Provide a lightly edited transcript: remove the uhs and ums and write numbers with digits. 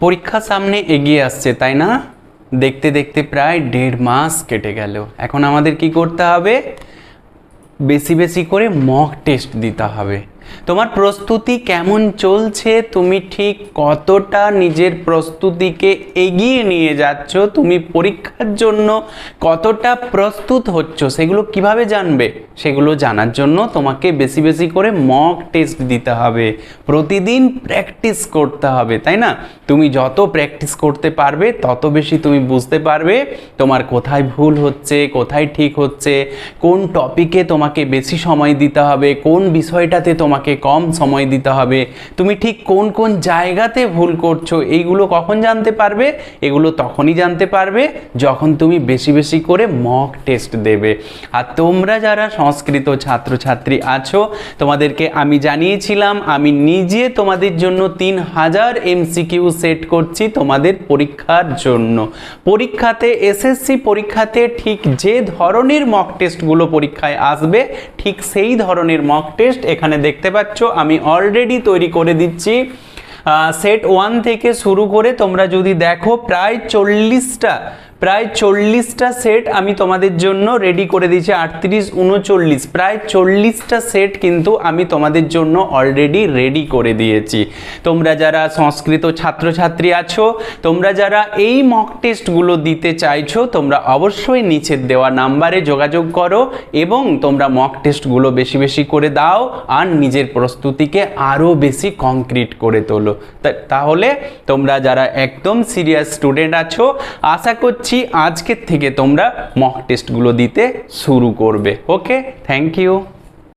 পরীক্ষা সামনে এগিয়ে আসছে তাই না? দেখতে দেখতে প্রায় 1.5 মাস কেটে গেল। এখন আমাদের কি করতে হবে? বেশি বেশি করে মক টেস্ট দিতে হবে। তোমার প্রস্তুতি কেমন চলছে? তুমি ঠিক কতটা নিজের প্রস্তুতিকে এগিয়ে নিয়ে যাচ্ছ? তুমি পরীক্ষার জন্য কতটা প্রস্তুত হচ্ছ সেগুলো কিভাবে জানবে? সেগুলো জানার জন্য তোমাকে বেশি বেশি করে মক টেস্ট দিতে হবে, প্রতিদিন প্র্যাকটিস করতে হবে, তাই না? তুমি যত প্র্যাকটিস করতে পারবে তত বেশি তুমি বুঝতে পারবে তোমার কোথায় ভুল হচ্ছে, কোথায় ঠিক হচ্ছে, কোন টপিকে তোমাকে বেশি সময় দিতে হবে, কোন বিষয়টাতে তোমাকে কম সময় দিতে হবে, তুমি ঠিক কোন কোন জায়গাতে ভুল করছো। এইগুলো কখন জানতে পারবে? এগুলো তখনই জানতে পারবে যখন তুমি বেশি বেশি করে মক টেস্ট দেবে। আর তোমরা যারা সংস্কৃত ছাত্রছাত্রী আছো, তোমাদেরকে আমি জানিয়েছিলাম আমি নিজে তোমাদের জন্য 3000 এমসিকিউ সেট করছি তোমাদের পরীক্ষার জন্য। পরীক্ষাতে এসএসসি পরীক্ষাতে ঠিক যে ধরনের মক টেস্টগুলো পরীক্ষায় আসবে ঠিক সেই ধরনের মক টেস্ট এখানে দেখতে পাচ্ছ আমি অলরেডি তৈরি করে দিচ্ছি। সেট 1 থেকে শুরু করে তোমরা যদি দেখো প্রায় 40টা সেট আমি তোমাদের জন্য রেডি করে দিয়েছি। 38, 39 প্রায় 40টা সেট কিন্তু আমি তোমাদের জন্য অলরেডি রেডি করে দিয়েছি। তোমরা যারা সংস্কৃত ছাত্রছাত্রী আছো, তোমরা যারা এই মক টেস্টগুলো দিতে চাইছো, তোমরা অবশ্যই নিচের দেওয়া নাম্বারে যোগাযোগ করো এবং তোমরা মক টেস্টগুলো বেশি বেশি করে দাও আর নিজের প্রস্তুতিকে আরও বেশি কংক্রিট করে তোলো। তাহলে তোমরা যারা একদম সিরিয়াস স্টুডেন্ট আছো, আশা করছি আজকের থেকে তোমরা মক টেস্টগুলো দিতে শুরু করবে। ওকে, থ্যাংক ইউ।